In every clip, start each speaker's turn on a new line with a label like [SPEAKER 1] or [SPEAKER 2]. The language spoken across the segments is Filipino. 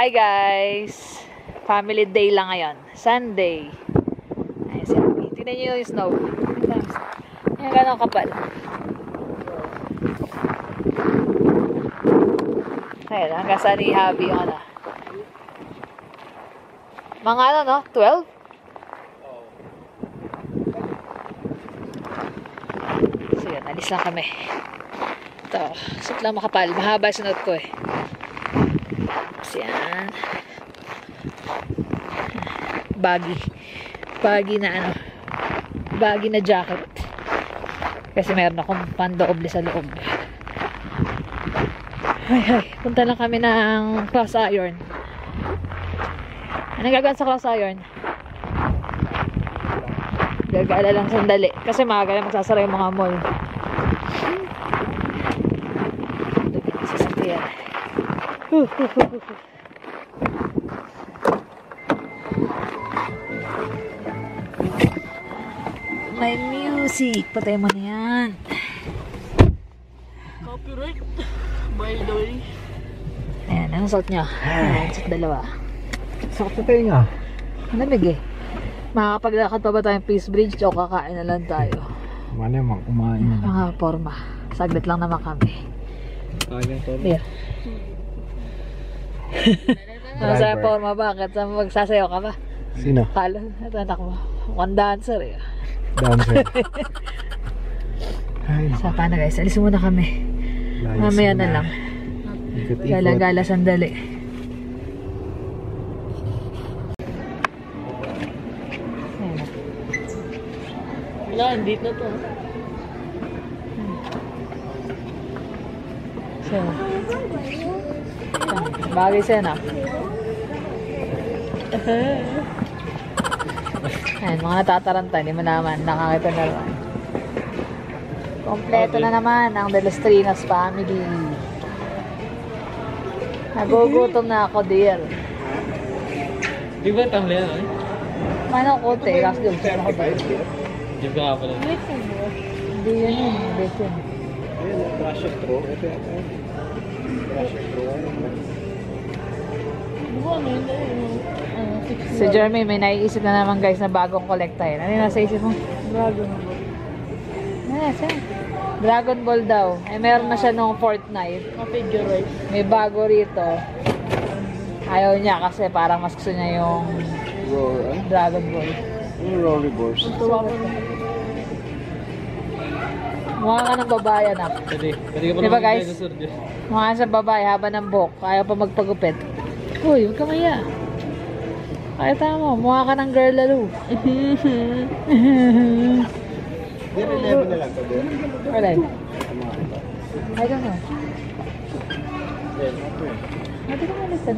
[SPEAKER 1] Hi guys! Family day lang ngayon. Sunday. Ayan si Abby. Tignan nyo yung snow. Ayan gano'ng kapal. Ayan, hanggang saan ni Abby yung ano. Mga ano no? 12? So yun, alis lang kami. Ito, suot lang makapal. Mahaba sunod ko eh. Yan. Baggy na ano. Baggy na jacket. Kasi meron akong pandoble sa loob. Ay. Punta lang kami ng Cross Iron. Anong gagawin sa Cross Iron? Gagala lang sandali. Kasi maaga na magsasara yung mga mall. Sasakyan. May music. Patay mo na yan.
[SPEAKER 2] Copyright. By the way.
[SPEAKER 1] Ayan, anong suot nyo? Ayan, suot dalawa.
[SPEAKER 3] Sakto tayo nga.
[SPEAKER 1] Malamig eh. Makakapaglakad pa ba tayong Peace Bridge o kakain na lang tayo?
[SPEAKER 3] Malamang kumain na lang.
[SPEAKER 1] Mga forma. Saglit lang naman kami.
[SPEAKER 3] Kaya to.
[SPEAKER 1] Here. Sa forma, bakit? Magsasayaw ka ba?
[SPEAKER 3] Sino?
[SPEAKER 1] Kala, ito anak mo. One dancer eh.
[SPEAKER 3] Dancer. Ay,
[SPEAKER 1] So, paano guys? Alisin muna kami. Mamaya na lang.
[SPEAKER 3] Ikot-ikot.
[SPEAKER 1] Gala-gala sandali. Ayan.
[SPEAKER 2] Wala, andito na to.
[SPEAKER 1] So, bagay sa'yo na. Ayan, mga natataranta. Hindi mo naman nakakita na naman. Kompleto na naman ang De Los Trinos family. Nagugutom na ako, dear.
[SPEAKER 2] Di ba tamli yan eh?
[SPEAKER 1] Manong kote, kasi gusto na ako ba?
[SPEAKER 2] Di ba nga pala?
[SPEAKER 1] Hindi yun yun, bet yun.
[SPEAKER 3] Ayan, Russian throw. Ito yan. Russian throw.
[SPEAKER 1] Si Jeremy, may naiisip na naman guys na bagong kolektahin. Ano yung nasa isip mo?
[SPEAKER 2] Dragon Ball.
[SPEAKER 1] Dragon Ball daw. Eh, meron na siya nung Fortnite.
[SPEAKER 2] Figure-wise.
[SPEAKER 1] May bago rito. Ayaw niya kasi parang mas gusto niya yung Dragon Ball.
[SPEAKER 3] Yung Rolly Boars.
[SPEAKER 1] Mukha ka ng babae, anak.
[SPEAKER 2] Pwede ka pa
[SPEAKER 1] Diba,
[SPEAKER 2] naman
[SPEAKER 1] guys?
[SPEAKER 2] dinosaur dyan.
[SPEAKER 1] Mukha ka sa babae, haba ng buhok. Ayaw pa magpagupit. Uy, huwag ka maya. Kaya tama, mukha ka ng girl lalo.
[SPEAKER 3] Dire 11 na lang to, dire.
[SPEAKER 1] Wala. I don't know. Hindi ko malitan.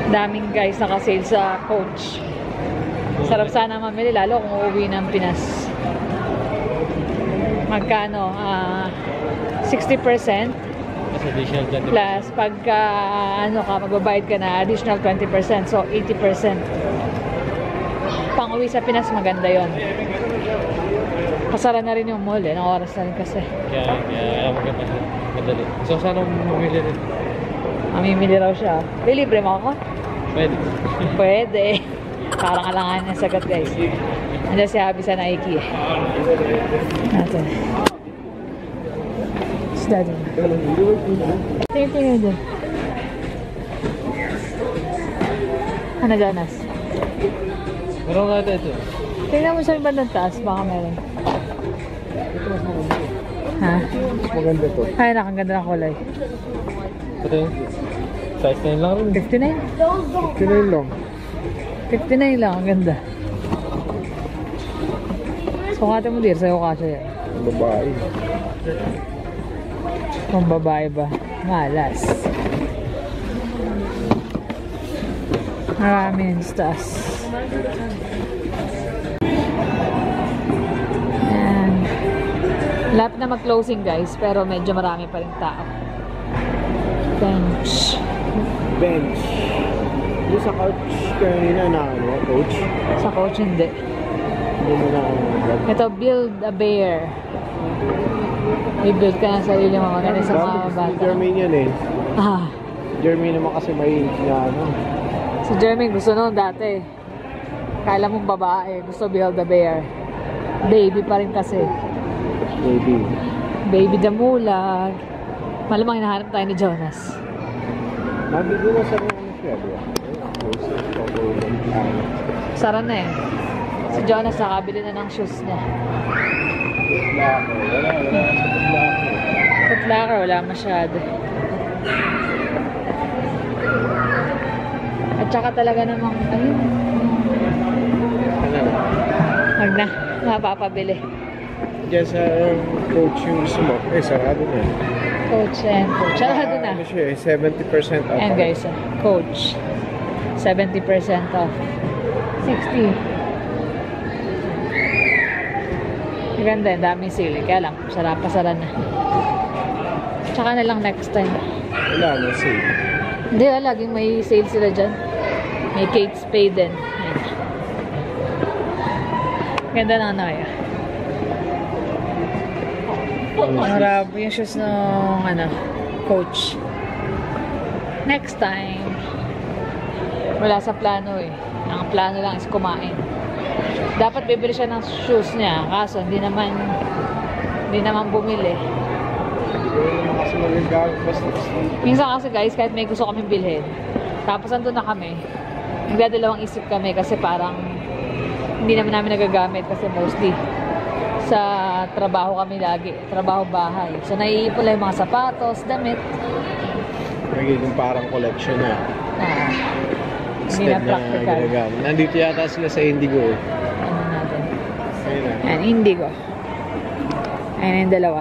[SPEAKER 1] Daming guys nakasale sa Coach. Sarap sana mamili lalo kung uuwi ng Pinas. Magkano? 60%
[SPEAKER 2] Mas additional 20%.
[SPEAKER 1] plus pagka ano ka, magbabayad ka na additional 20%. So 80%. Pang uwi sa Pinas maganda yon. Kasara na rin yung mall eh. Nang oras na rin kasi.
[SPEAKER 2] Kaya maganda siya. Madali. So sana mamili rin.
[SPEAKER 1] Mamimili raw siya. Libre mo ako?
[SPEAKER 2] Pwede.
[SPEAKER 1] Pwede. Parang alangan ng sagat guys. Andiyan si Abby sa Nike eh. Natin. Isda din. Tingin dyan. Ano ganas?
[SPEAKER 2] Meron nga ito.
[SPEAKER 1] Tingnan mo sa yung bandang taas. Baka meron.
[SPEAKER 3] Ito mas maganda.
[SPEAKER 1] Ha?
[SPEAKER 3] Maganda to.
[SPEAKER 1] Ay, nakaganda ng kulay.
[SPEAKER 2] Ito yun. Size 9 lang rin.
[SPEAKER 1] 59?
[SPEAKER 3] 59 lang.
[SPEAKER 1] 59 lang. Ang ganda. Sukatan mo dir. Sa'yo kasha yan.
[SPEAKER 3] Ang babae.
[SPEAKER 1] Kung babae ba? Malas. Marami yun sa taas. Ayan. Lapit na mag-closing guys, pero medyo marami pa rin tao. Bench.
[SPEAKER 3] Bench. Yung sa couch kanina na ano, coach.
[SPEAKER 1] Sa Coach hindi.
[SPEAKER 3] Hindi mo na ano.
[SPEAKER 1] Ito, Build a Bear. I-build ka ng sarili mo. Maganda sa mga
[SPEAKER 3] Dami, si
[SPEAKER 1] bata.
[SPEAKER 3] Jermaine yan eh.
[SPEAKER 1] Ah,
[SPEAKER 3] Jermaine naman kasi may na ano.
[SPEAKER 1] si Jermaine gusto noon dati. Kala mong babae. Gusto Build a Bear. Baby pa rin kasi.
[SPEAKER 3] Baby.
[SPEAKER 1] Baby Damulag. Malamang hinahanap tayo ni Jonas.
[SPEAKER 3] Nandito na sa ano siya, di ba?
[SPEAKER 1] Sara na eh. Si Jonas nakabili na ng shoes niya.
[SPEAKER 3] Wala.
[SPEAKER 1] Foot Locker, wala masyado. At saka talaga namang, ayun.
[SPEAKER 3] Ano?
[SPEAKER 1] Wag na, mapapabili.
[SPEAKER 3] Diyan sa coach yung gusto mo. Sarado na.
[SPEAKER 1] Coach and coach. Sarado na.
[SPEAKER 3] Ano siya eh, 70% off.
[SPEAKER 1] And guys, coach. 70% off. 60. Maganda, daming sili. Kaya lang, pasaran na. Tsaka na lang next time.
[SPEAKER 3] Wala na sale.
[SPEAKER 1] Hindi, laging may sale sila dyan. May Kate Spade din. Ayan. Ganda na ano kaya. Marami yung shoes ng coach. Next time. Wala sa plano eh. Ang plano lang is kumain. Dapat bibili siya ng shoes niya. Kaso hindi naman bumili.
[SPEAKER 3] Hindi ko naman kasi magagamit basta.
[SPEAKER 1] Minsan kasi guys, kahit may gusto kaming bilhin, tapos andun na kami, nagdadalawang isip kami kasi parang hindi naman namin nagagamit kasi mostly sa trabaho kami lagi, trabaho bahay. So naiipon lang yung mga sapatos, damit.
[SPEAKER 3] Nagiging parang collection na.
[SPEAKER 1] Hindi na practical.
[SPEAKER 3] Ginagamit. Nandito yata sila sa Indigo eh.
[SPEAKER 1] Ano natin?
[SPEAKER 3] Ayun na.
[SPEAKER 1] Ayan, Indigo. Ayan na yung dalawa.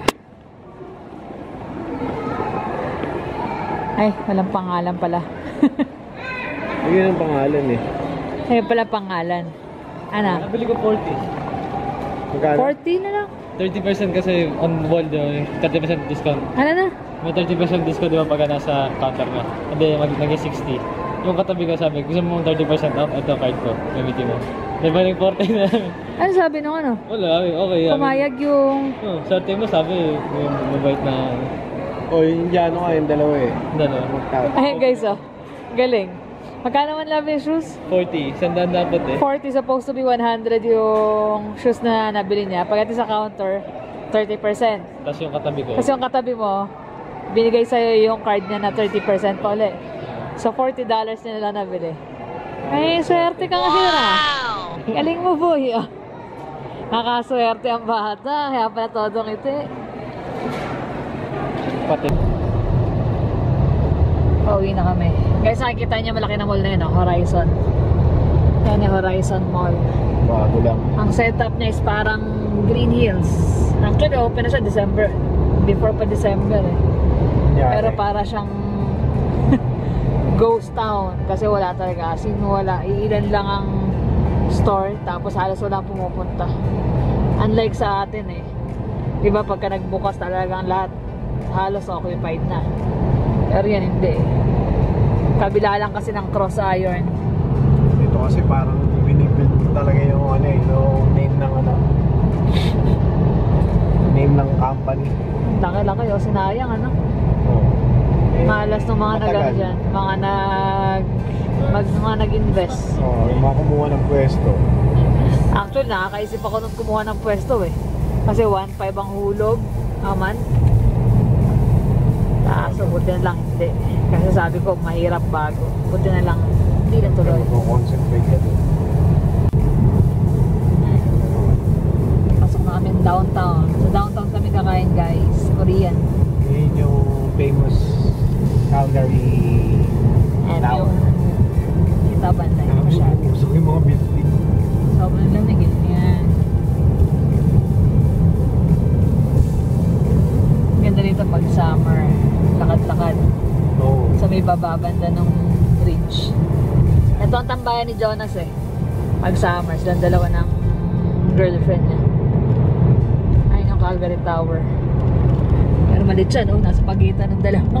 [SPEAKER 1] Ay, walang pangalan pala.
[SPEAKER 3] Yun ang pangalan eh.
[SPEAKER 1] Ayun pala pangalan. Ano?
[SPEAKER 2] Nabili ko 40.
[SPEAKER 3] Magkano?
[SPEAKER 1] 40 na lang.
[SPEAKER 2] 30% kasi on wall doon, 30% discount.
[SPEAKER 1] Ano na?
[SPEAKER 2] May 30% discount di ba pagka nasa counter ka? Hindi, naging 60. Yung katabi ko sabi, gusto mo 30% off? Ito card ko, gamitin mo. Di ba yung 40 na?
[SPEAKER 1] Ano sabi nung ano?
[SPEAKER 2] Wala, okay.
[SPEAKER 1] Pumayag yung...
[SPEAKER 2] Oh, sa atin mo sabi, yung mabait na...
[SPEAKER 3] O, yung Jano ka, yung dalawa eh.
[SPEAKER 2] Ano?
[SPEAKER 1] Ayun guys, oh. Galing. Magkano man love yung shoes?
[SPEAKER 2] 40, sandaan dapat eh.
[SPEAKER 1] 40, supposed to be 100 yung shoes na nabili niya. Pagdating sa counter, 30%.
[SPEAKER 2] Tapos yung katabi ko.
[SPEAKER 1] Kasi yung katabi mo, binigay sa'yo yung card niya na 30% pa ulit. So, $40 na nila nabili. Ay, swerte ka kasi na. Galing mo, boy. Oh. Nakaswerte ang bata. Kaya pala todo ngiti.
[SPEAKER 2] Pati.
[SPEAKER 1] Pauwi na kami. Guys, nakikita niyo malaki na mall na yun, oh, Horizon. Yan yung Horizon Mall.
[SPEAKER 3] Bago lang.
[SPEAKER 1] Ang setup niya is parang Green Hills. Actually, open na siya December. Before pa December eh.
[SPEAKER 3] Yeah,
[SPEAKER 1] Pero para siyang ghost town. Kasi wala talaga. As in, wala. Iilan lang ang store. Tapos halos walang pumupunta. Unlike sa atin eh. Diba pagka nagbukas talagang lahat halos occupied na. Pero yan hindi eh. Kabila lang kasi ng cross iron.
[SPEAKER 3] Ito kasi parang binibuild talaga yung ano eh, yung name ng ano. Name ng company.
[SPEAKER 1] Laki-laki oh, sinayang ano.
[SPEAKER 3] Oh.
[SPEAKER 1] Malas ng mga
[SPEAKER 3] matagal.
[SPEAKER 1] nag dyan. Mga nag-invest.
[SPEAKER 3] Oh, yung mga kumuha ng pwesto.
[SPEAKER 1] Actually, nakakaisip ako nung kumuha ng pwesto eh. Kasi 1.5 ang hulog. Aman. So, buti na lang hindi. Kasi sabi ko, mahirap bago. Buti na lang, hindi na tuloy.
[SPEAKER 3] Concentrate ka doon.
[SPEAKER 1] Pasok na kami downtown. Sa downtown kami kakain guys. Korean.
[SPEAKER 3] Yun yung famous Calgary
[SPEAKER 1] And
[SPEAKER 3] Tower.
[SPEAKER 1] yung kita banda yung masyado.
[SPEAKER 3] Usok yung mga building.
[SPEAKER 1] Sobrang lamig eh. Yan. Ganda dito pag summer. Lakad-lakad.
[SPEAKER 3] Oo.
[SPEAKER 1] Sa may bababanda ng bridge. Ito ang tambayan ni Jonas eh. Pag summer, silang dalawa ng girlfriend niya. Ayun yung Calgary Tower. Pero malit siya, no? Nasa pagitan ng dalawa.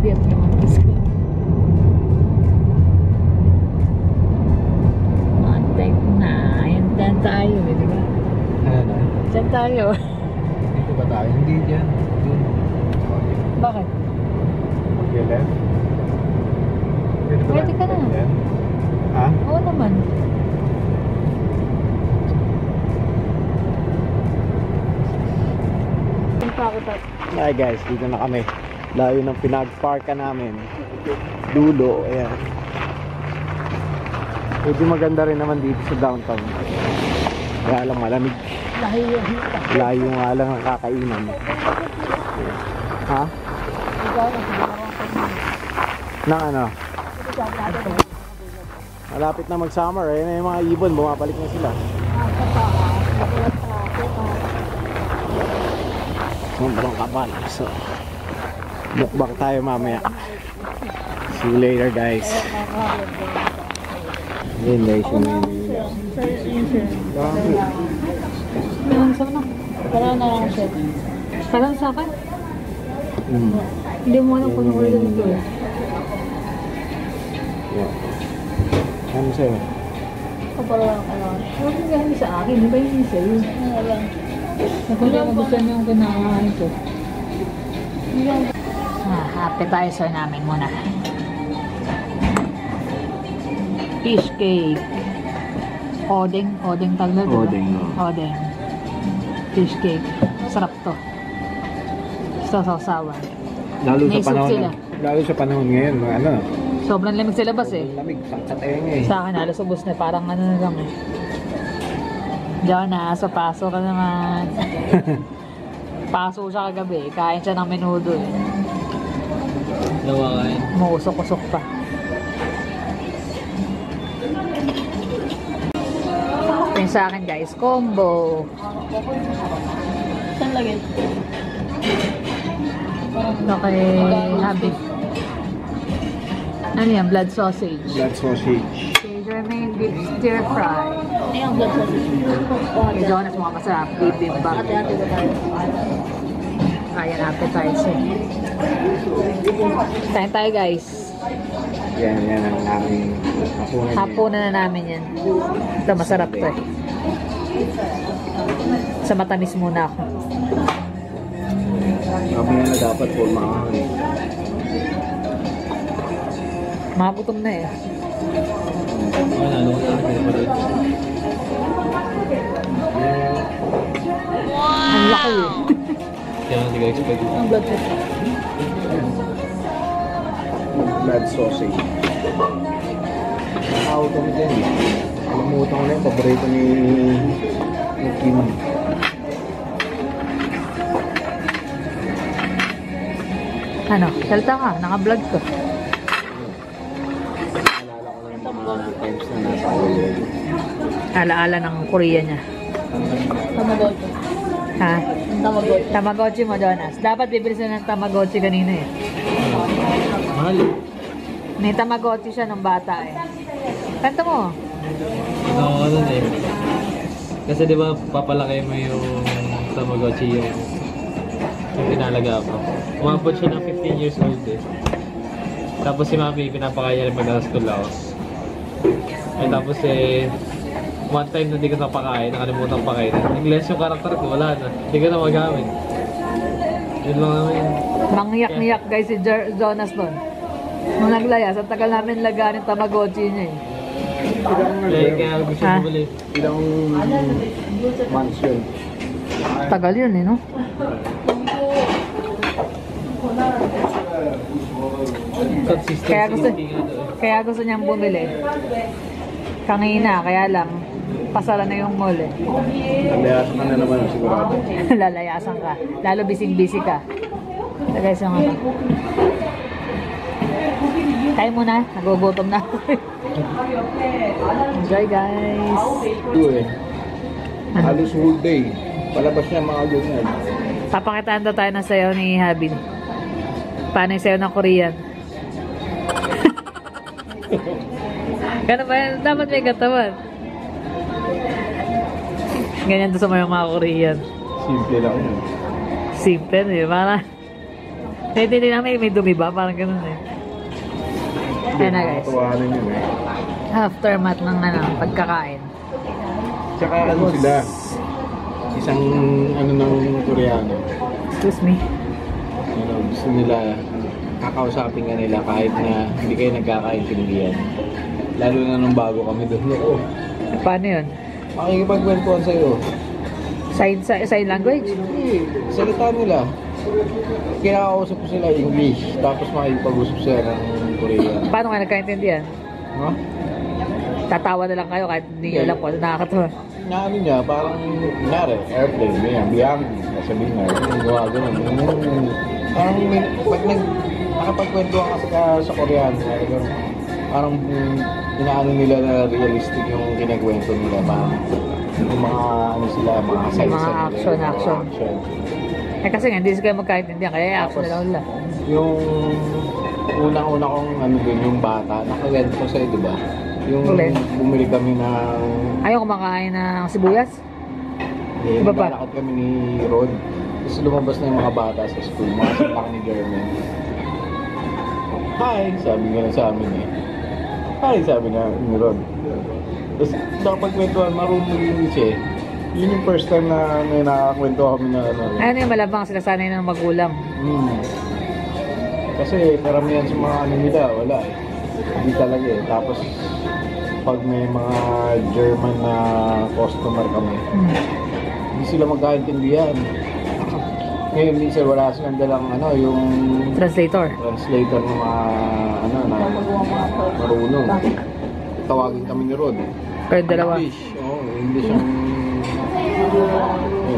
[SPEAKER 1] Biyat naman kiss ko. Antek na. Ayan, dyan tayo eh, di ba?
[SPEAKER 3] Ano na?
[SPEAKER 1] Dyan tayo.
[SPEAKER 3] Dito ba tayo? Hindi dyan.
[SPEAKER 1] Bakit?
[SPEAKER 3] Mag-left?
[SPEAKER 1] Pwede ka na.
[SPEAKER 3] Ha?
[SPEAKER 1] Oo naman.
[SPEAKER 3] Hi guys, dito na kami. Layo ng pinag-parka namin. Dulo, ayan. Medyo maganda rin naman dito sa downtown. Kaya lang malamig. Layo nga lang ang kakainan. Ha? Nang ano? Malapit na mag-summer eh. Yung mga ibon, bumabalik na sila. Sobrang kapal. So, mukbang tayo mamaya. See you later guys. Yun guys, yung menu nila.
[SPEAKER 1] Wala na lang siya. Parang sa akin? Hindi mo alam kung order dito eh.
[SPEAKER 3] Ano sa'yo?
[SPEAKER 1] Kapala lang kailangan. Huwag mo ganun sa akin. Di ba yung sa'yo? Ano lang. Nakuha mo gusto niyo yung kinakain ko. Appetizer namin muna. Fish cake. Odeng tagla, diba? Odeng. Fish cake. Sarap to. Sausawan.
[SPEAKER 3] Lalo sa panahon ngayon, ano?
[SPEAKER 1] Sobrang lamig sa labas eh.
[SPEAKER 3] Lamig, sakateng eh.
[SPEAKER 1] Sa akin, halos ubos na. Parang ano na lang eh. Diyan na, sa paso ka naman. Paso siya kagabi. Kain siya ng menudo eh.
[SPEAKER 2] Nawakain.
[SPEAKER 1] Muusok-usok pa. Yung sa akin guys, combo. Saan lagyan? Ito kay Habi. Ano yan? Blood sausage.
[SPEAKER 3] Blood sausage.
[SPEAKER 1] Kay Jermaine, beef stir fry. Ayun, blood sausage. Kay Jonas, mga masarap. Bibimbap. Ate-ate ba tayo? Ayan, appetizer. Kain tayo guys.
[SPEAKER 3] Yan ang aming hapunan.
[SPEAKER 1] Hapunan na namin yan. Ito, masarap to eh. Sa matamis muna ako.
[SPEAKER 3] Mamaya na dapat po makakain.
[SPEAKER 1] Magutom na eh. Ang laki eh.
[SPEAKER 2] Kaya hindi ka expect.
[SPEAKER 1] Ang blood sausage.
[SPEAKER 3] Blood sausage. Nakakaw kami din. Alamutang ko na yung paborito ni Kim.
[SPEAKER 1] Ano? Salta ka. Naka-vlog ko.
[SPEAKER 3] Naalala ko lang yung mga times na nasa Korea.
[SPEAKER 1] Alaala ng Korea niya.
[SPEAKER 4] Tamagotchi.
[SPEAKER 1] Ha?
[SPEAKER 4] Tamagotchi.
[SPEAKER 1] Tamagotchi mo, Jonas. Dapat bibili siya ng Tamagotchi kanina eh.
[SPEAKER 2] Mahal.
[SPEAKER 1] May Tamagotchi siya nung bata eh. Kanta mo.
[SPEAKER 2] Ano eh. Kasi di ba papalaki mo yung Tamagotchi yung pinalaga ko. Umabot siya ng 15 years old eh. Tapos si Mami pinapakaya rin pag nasa school ako. Eh tapos eh one time na di ko napakain, nakalimutan pakain. Nag-less yung karakter ko, wala na. Hindi ko na magamit. Yun lang naman yun.
[SPEAKER 1] Mangyak-niyak guys si Jonas doon. Nung naglayas, ang tagal namin lagaan yung Tamagotchi niya eh.
[SPEAKER 2] Kaya gusto
[SPEAKER 1] Ha?
[SPEAKER 2] ko balik.
[SPEAKER 3] Ilang months yun?
[SPEAKER 1] Tagal yun eh, no?
[SPEAKER 2] Consistency.
[SPEAKER 1] Kaya gusto niyang bumili. Kanina, kaya lang, pasara na yung mall eh.
[SPEAKER 3] Nalayasan ka na naman sigurado.
[SPEAKER 1] Lalayasan ka. Lalo bising-busy ka. So guys, yung ano. Kain muna. Nagugutom na ako. Enjoy guys.
[SPEAKER 3] Ito eh. Halos whole day. Palabas niya mga ganyan.
[SPEAKER 1] Papakitaan daw tayo ng sayaw ni Habi. Paano yung sayaw ng Korean? Ganun ba yan? Dapat may katawan. Ganyan to sa mga Korean.
[SPEAKER 3] Simple lang yun.
[SPEAKER 1] Simple eh. Parang hindi namin may dumi ba? Parang ganun eh. Ayan na guys.
[SPEAKER 3] Nakakatawanan yun eh.
[SPEAKER 1] Aftermath ng ano, pagkakain.
[SPEAKER 3] Tsaka ano sila. Isang ano ng Korea. Koreano.
[SPEAKER 1] Excuse me.
[SPEAKER 3] Ano, gusto nila kakausapin ka nila kahit na hindi kayo nagkakaintindihan. Lalo na nung bago kami doon. Oo.
[SPEAKER 1] Paano yun?
[SPEAKER 3] Makikipagkwentuhan sa'yo.
[SPEAKER 1] Sign language?
[SPEAKER 3] Salita nila. Kinakausap ko sila English, tapos makikipag-usap sila ng Korean.
[SPEAKER 1] Paano kayo nagkaintindihan?
[SPEAKER 3] No?
[SPEAKER 1] Tatawa na lang kayo kahit hindi nyo alam kung ano nakakatawa.
[SPEAKER 3] Nga ano niya, parang nangyari, airplane, ganyan, biyang, sabihin nga, yung gawa ganun. Parang pag nakapagkwentuhan kasi ka sa Koreano, parang inaano nila na realistic yung kinakwento nila, parang yung mga ano sila, mga sides
[SPEAKER 1] Mga action. Eh kasi nga, hindi sila kayo magkaintindihan, kaya action na lang nila.
[SPEAKER 3] Yung unang-una kong ano din, yung bata, nakaganda ko sa'yo, di ba? Yung bumili kami ng...
[SPEAKER 1] Ayaw kumakain ng sibuyas? Iba pa?
[SPEAKER 3] Naglalakad kami ni Rod. Tapos lumabas na yung mga bata sa school, mga sapak ni German. Hi! Sabi nga lang sa amin eh. Hi! Sabi nga ni Rod. Tapos nakapagkwentuhan, marunong English eh. Yun yung first time na nakakwentu kami na ano.
[SPEAKER 1] Ano yung malabang sila sanay ng magulang?
[SPEAKER 3] Kasi karamihan sa mga ano nila, wala eh. Hindi talaga eh. Tapos pag may mga German na customer kami, hindi sila magkaintindihan. Ngayon minsan wala silang dalang ano, yung
[SPEAKER 1] Translator?
[SPEAKER 3] translator ng mga ano na marunong. Tawagin kami ni Rod.
[SPEAKER 1] Pero dalawa?
[SPEAKER 3] English. Oo, English ang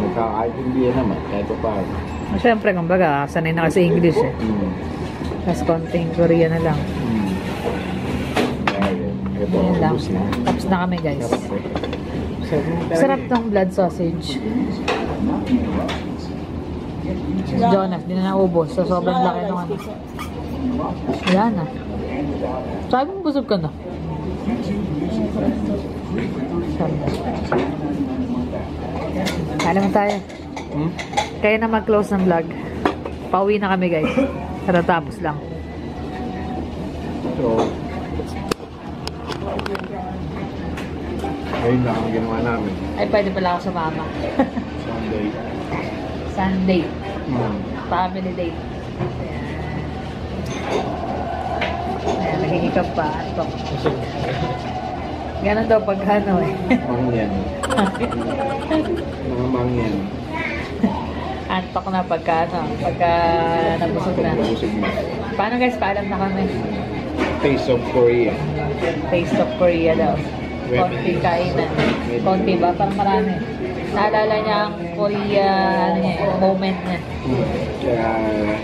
[SPEAKER 3] nagkakaintindihan naman kahit pa paano.
[SPEAKER 1] Siyempre, kumbaga, sanay na kasi English eh. Tapos konting Korean na lang.
[SPEAKER 3] Ito,
[SPEAKER 1] Yan lang.
[SPEAKER 3] ubus na.
[SPEAKER 1] Tapos na kami guys. Sarap tong blood sausage. Si Jonas, di na naubos. So, sobrang laki nung ano. Wala na. Sabi mo, busog ka na. Kala mo tayo. Kaya na mag-close ng vlog. Pauwi na kami guys. Katatapos lang.
[SPEAKER 3] So, ayun lang ang ginawa namin.
[SPEAKER 1] Ay, pwede pala ako sumama.
[SPEAKER 3] Sunday.
[SPEAKER 1] Sunday. Family date. Ayan, nagigikap pa. Ito. Ganon daw pag ano eh.
[SPEAKER 3] Mangyan. Mga mangyan.
[SPEAKER 1] Antok na pagka nabusog na.
[SPEAKER 3] Nabusog na.
[SPEAKER 1] Paano guys, paalam na kami.
[SPEAKER 3] Taste of Korea.
[SPEAKER 1] Taste of Korea daw. Konti kainan. Konti ba? Parang marami. Naalala niya ang Korea, ano niya, moment niya.
[SPEAKER 3] Kaya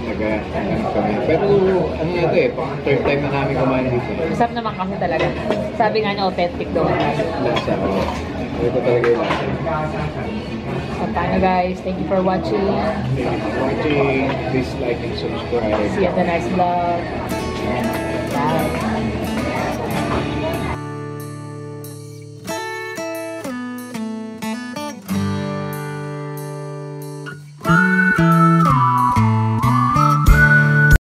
[SPEAKER 3] nag-ano kami. Pero ano na ito eh, pang third time na namin kumain dito.
[SPEAKER 1] Masarap naman kasi talaga. Sabi nga niya, authentic daw.
[SPEAKER 3] Lasa ko. Ito talaga yung lasa.
[SPEAKER 1] So, tayo guys. Thank you for watching.
[SPEAKER 3] Watching, please like and subscribe.
[SPEAKER 1] See you at the next vlog. Bye.